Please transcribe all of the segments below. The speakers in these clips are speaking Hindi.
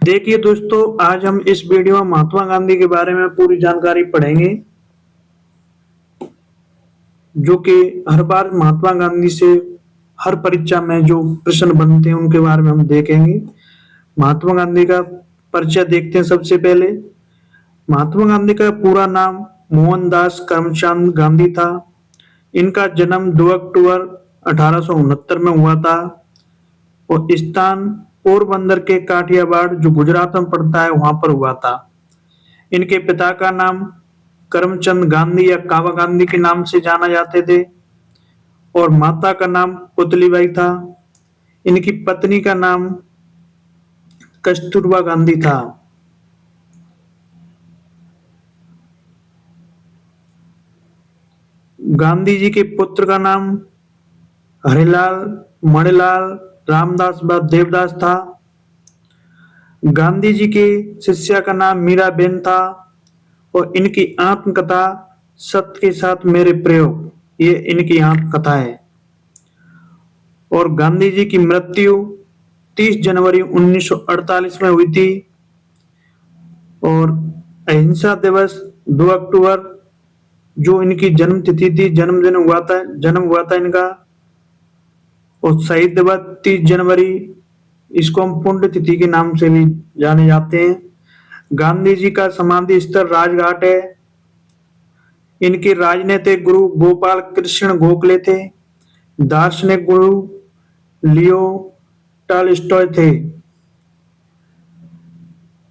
देखिए दोस्तों, आज हम इस वीडियो में महात्मा गांधी के बारे में पूरी जानकारी पढ़ेंगे। जो कि हर बार महात्मा गांधी से हर परीक्षा में जो प्रश्न बनते हैं उनके बारे में हम देखेंगे। महात्मा गांधी का परिचय देखते हैं। सबसे पहले महात्मा गांधी का पूरा नाम मोहनदास करमचंद गांधी था। इनका जन्म 2 अक्टूबर 1869 में हुआ था और स्थान पोरबंदर के काठियावाड़ जो गुजरात में पड़ता है वहां पर हुआ था। इनके पिता का नाम करमचंद गांधी या कावा गांधी के नाम से जाना जाते थे और माता का नाम पुतलीबाई था। इनकी पत्नी का नाम कस्तूरबा गांधी था। गांधी जी के पुत्र का नाम हरिलाल, मणिलाल, रामदास व देवदास था। गांधी जी के शिष्या का नाम मीराबेन था और इनकी आत्मकथा सत्य के साथ मेरे प्रयोग, ये इनकी आत्मकथा है। और गांधी जी की मृत्यु 30 जनवरी 1948 में हुई थी और अहिंसा दिवस 2 अक्टूबर जो इनकी जन्म तिथि थी, जन्म हुआ था इनका। और शहीद दिवस 30 जनवरी, इसको हम पुण्य तिथि के नाम से भी जाने जाते हैं। गांधी जी का समाधि स्थल राजघाट है। इनके राजनीतिक गुरु गोपाल कृष्ण गोखले थे। दार्शनिक गुरु लियो टॉलस्टॉय थे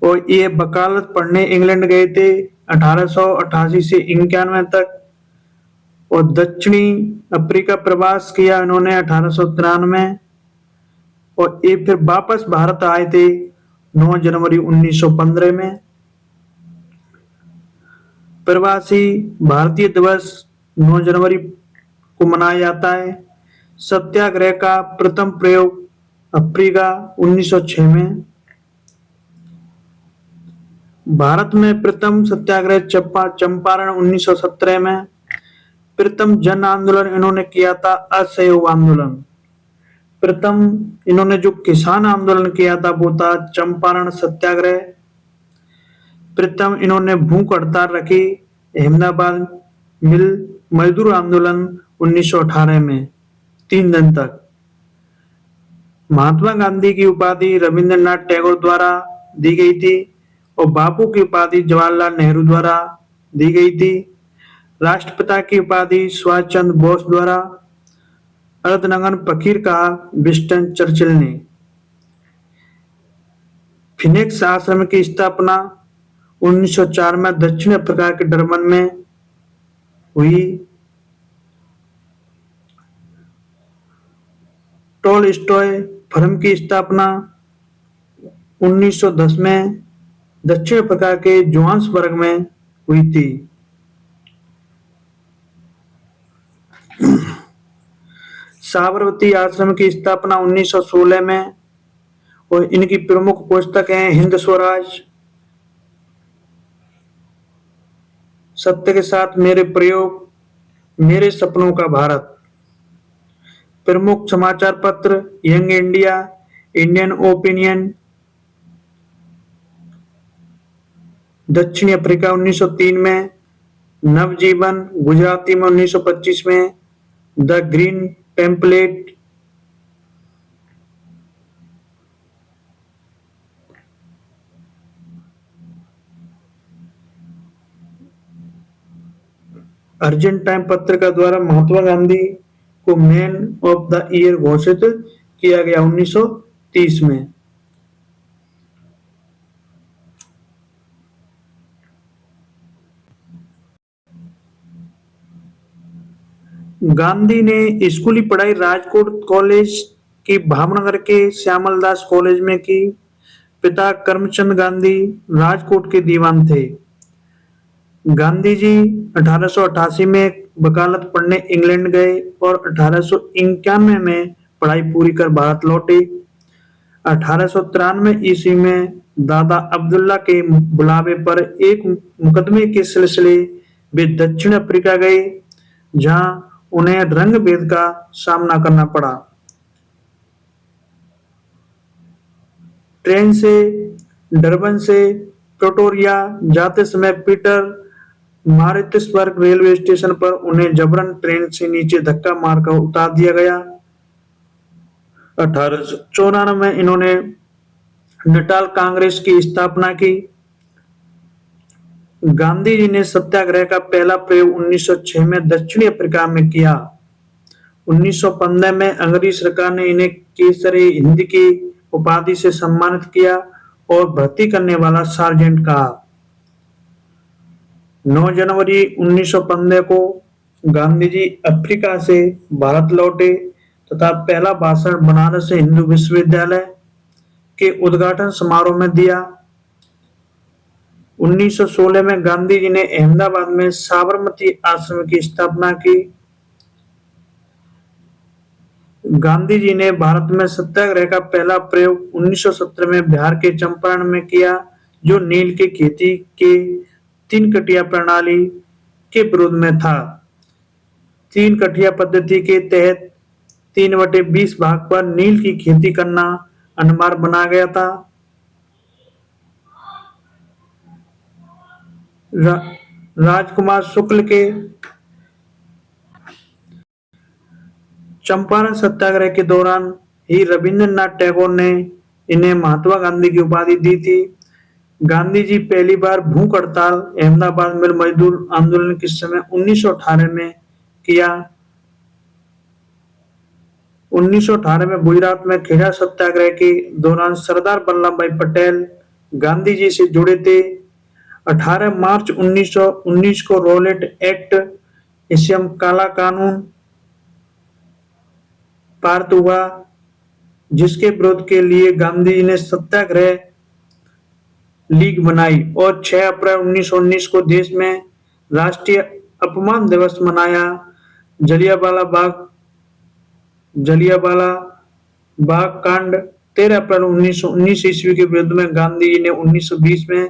और ये वकालत पढ़ने इंग्लैंड गए थे 1888 से 91 तक और दक्षिणी अफ्रीका प्रवास किया इन्होंने 1893 और ये फिर वापस भारत आए थे 9 जनवरी 1915 में। प्रवासी भारतीय दिवस 9 जनवरी को मनाया जाता है। सत्याग्रह का प्रथम प्रयोग अफ्रीका 1906 में। भारत में प्रथम सत्याग्रह चंपारण 1917 में। प्रथम जन आंदोलन इन्होंने किया था असहयोग आंदोलन। प्रथम इन्होंने जो किसान आंदोलन किया था वो था चंपारण सत्याग्रह। प्रथम इन्होंने भूख हड़ताल रखी अहमदाबाद मिल मजदूर आंदोलन 1918 में 3 दिन तक। महात्मा गांधी की उपाधि रविंद्रनाथ टैगोर द्वारा दी गई थी और बापू की उपाधि जवाहरलाल नेहरू द्वारा दी गई थी। राष्ट्रपिता की उपाधि सुभाष चंद्र बोस द्वारा, अर्धनग्न फकीर कहा विंस्टन चर्चिल ने। फिनिक्स आश्रम की स्थापना 1904 में दक्षिण अफ्रीका के डरबन में हुई। टॉलस्टॉय फर्म की स्थापना 1910 में दक्षिण अफ्रीका के जोहान्सबर्ग में हुई थी। साबरमती आश्रम की स्थापना 1916 में और इनकी प्रमुख पुस्तक है हिंद स्वराज, सत्य के साथ मेरे प्रयोग, मेरे सपनों का भारत। प्रमुख समाचार पत्र यंग इंडिया, इंडियन ओपिनियन। दक्षिणी अफ्रीका 1903 में, नवजीवन गुजराती में 1925 में, द ग्रीन टेम्पलेट। अर्जेंटाइन पत्रिका द्वारा महात्मा गांधी को मैन ऑफ द ईयर घोषित किया गया 1930 में। गांधी ने स्कूली पढ़ाई राजकोट कॉलेज की भावनगर के श्यामलदास कॉलेज में की। पिता करमचंद गांधी राजकोट के दीवान थे। गांधी जी 1888 में वकालत पढ़ने इंग्लैंड गए और 1891 में पढ़ाई पूरी कर भारत लौटे। 1893 ईस्वी में दादा अब्दुल्ला के बुलावे पर एक मुकदमे के सिलसिले वे दक्षिण अफ्रीका गए, जहां उन्हें रंग भेद का सामना करना पड़ा। ट्रेन से डरबन से प्रिटोरिया जाते समय पीटर मारित्सबर्ग रेलवे स्टेशन पर उन्हें जबरन ट्रेन से नीचे धक्का मारकर उतार दिया गया। 1894 में इन्होंने नटाल कांग्रेस की स्थापना की। गांधी जी ने सत्याग्रह का पहला प्रयोग 1906 में दक्षिणी अफ्रीका में किया। 1915 में अंग्रेजी सरकार ने इन्हें केसरी हिंद की उपाधि से सम्मानित किया और भर्ती करने वाला सार्जेंट कहा। 9 जनवरी 1915 को गांधी जी अफ्रीका से भारत लौटे तथा पहला भाषण बनारस हिंदू विश्वविद्यालय के उद्घाटन समारोह में दिया। 1916 में गांधी जी ने अहमदाबाद में साबरमती आश्रम की स्थापना की। गांधी जी ने भारत में सत्याग्रह का पहला प्रयोग 1917 में बिहार के चंपारण में किया, जो नील की खेती के 3 कटिया प्रणाली के विरोध में था। 3 कटिया पद्धति के तहत 3/20 भाग पर नील की खेती करना अनिवार्य बना गया था। राजकुमार शुक्ल के चंपारण सत्याग्रह के दौरान ही रविंद्रनाथ टैगोर ने इन्हें महात्मा गांधी की उपाधि दी थी। गांधी जी पहली बार भूख हड़ताल अहमदाबाद मिल मजदूर आंदोलन के समय 1918 में किया। 1918 में गुजरात में खेड़ा सत्याग्रह के दौरान सरदार वल्लभ भाई पटेल गांधी जी से जुड़े थे। 18 मार्च 1919 को रॉलेट एक्ट इसम काला कानून पारित हुआ, जिसके विरोध के लिए गांधी जी ने सत्याग्रह लीग बनाई और 6 अप्रैल 1919 को देश में राष्ट्रीय अपमान दिवस मनाया। जलियांवाला बाग कांड 13 अप्रैल 1919 ईस्वी के विरुद्ध में गांधी जी ने 1920 में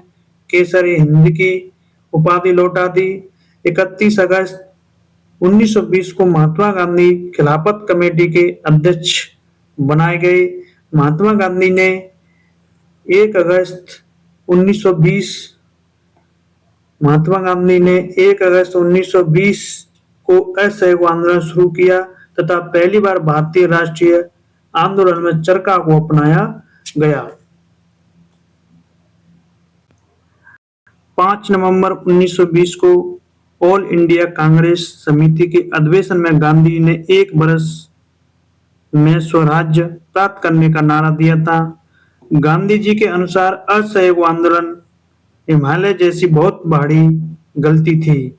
केसरी हिंद की उपाधि लौटा दी। 31 अगस्त 1920 को महात्मा गांधी खिलाफत कमेटी के अध्यक्ष बनाए गए। महात्मा गांधी ने 1 अगस्त 1920 को असहयोग आंदोलन शुरू किया तथा पहली बार भारतीय राष्ट्रीय आंदोलन में चरखा को अपनाया गया। 5 नवंबर 1920 को ऑल इंडिया कांग्रेस समिति के अधिवेशन में गांधी जी ने 1 वर्ष में स्वराज्य प्राप्त करने का नारा दिया था। गांधी जी के अनुसार असहयोग आंदोलन हिमालय जैसी बहुत भारी गलती थी।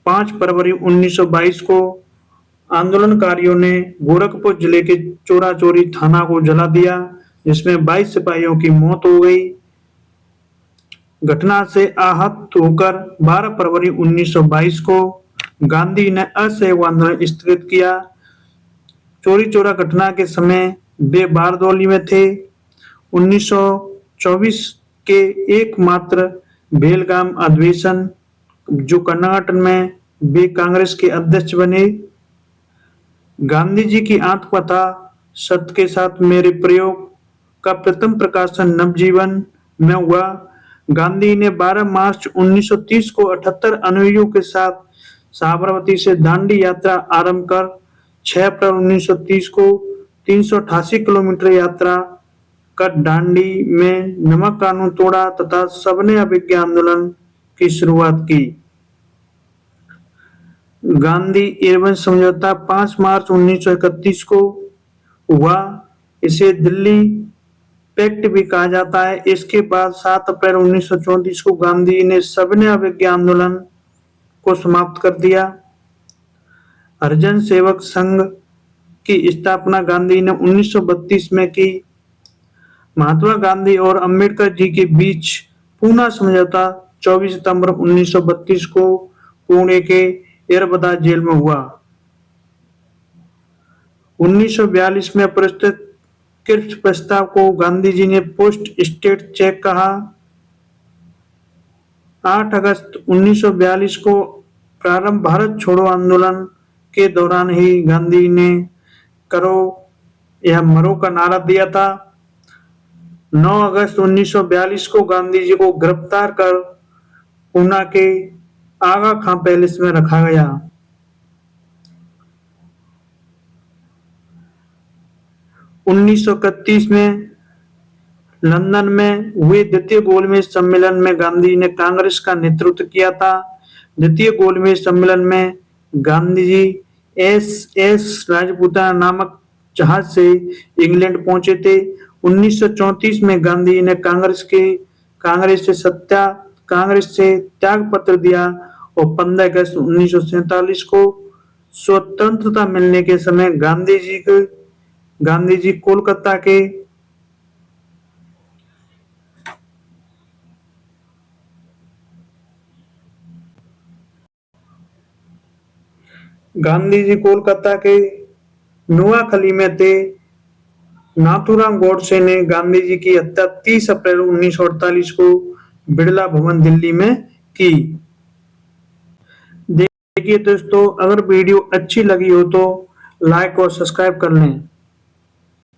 5 फरवरी 1922 को आंदोलनकारियों ने गोरखपुर जिले के चोरा चोरी थाना को जला दिया, जिसमें 22 सिपाहियों की मौत हो गई। घटना से आहत होकर 12 फरवरी 1922 को गांधी ने असहयोग आंदोलन स्थगित किया। चोरी चोरा घटना के समय वे बारदौली में थे। 1924 के एकमात्र बेलगाम अधिवेशन जो कर्नाटक में वे कांग्रेस के अध्यक्ष बने। गांधी जी की आत्मकथा सत्य के साथ मेरे प्रयोग का प्रथम प्रकाशन नवजीवन में हुआ। गांधी ने 12 मार्च 1930 को 78 अनुयायियों के साथ साबरमती से दांडी यात्रा आरंभ कर 6 अप्रैल 1930 को 388 किलोमीटर यात्रा कर दांडी में नमक कानून तोड़ा तथा सबने अभिज्ञा आंदोलन की शुरुआत की। गांधी इरविन समझौता 5 मार्च 1931 को हुआ। इसे दिल्ली पैक्ट भी कहा जाता है। इसके बाद 7 अप्रैल 1934 को गांधी ने सबने अभिज्ञा आंदोलन को समाप्त कर दिया। हरिजन सेवक संघ की स्थापना गांधी ने 1932 में की। महात्मा गांधी और अंबेडकर जी के बीच पूना समझौता 24 सितंबर 1932 को पुणे के येरवदा जेल में हुआ। 1942 में प्रस्तुत क्रिप्स प्रस्ताव को गांधी जी ने पोस्ट स्टेट चेक कहा। 8 अगस्त 1942 को प्रारंभ भारत छोड़ो आंदोलन के दौरान ही गांधी ने करो या मरो का नारा दिया था। 9 अगस्त 1942 को गांधी जी को गिरफ्तार कर पूना के आगा खां पैलेस में रखा गया। 1931 में लंदन में हुए द्वितीय गोलमेज सम्मेलन में गांधी जी ने कांग्रेस का नेतृत्व किया था। द्वितीय गोलमेज सम्मेलन में गांधी जी एस राजपूताना नामक जहाज से इंग्लैंड पहुंचे थे। 1934 में गांधी जी ने कांग्रेस से त्याग पत्र दिया और 15 अगस्त 1947 को स्वतंत्रता मिलने के समय गांधी जी कोलकाता के नुआखली में थे। नाथूराम गोडसे ने गांधी जी की हत्या 30 अप्रैल 1948 को बिड़ला भवन दिल्ली में की। देखिए दोस्तों, अगर वीडियो अच्छी लगी हो तो लाइक और सब्सक्राइब कर लें।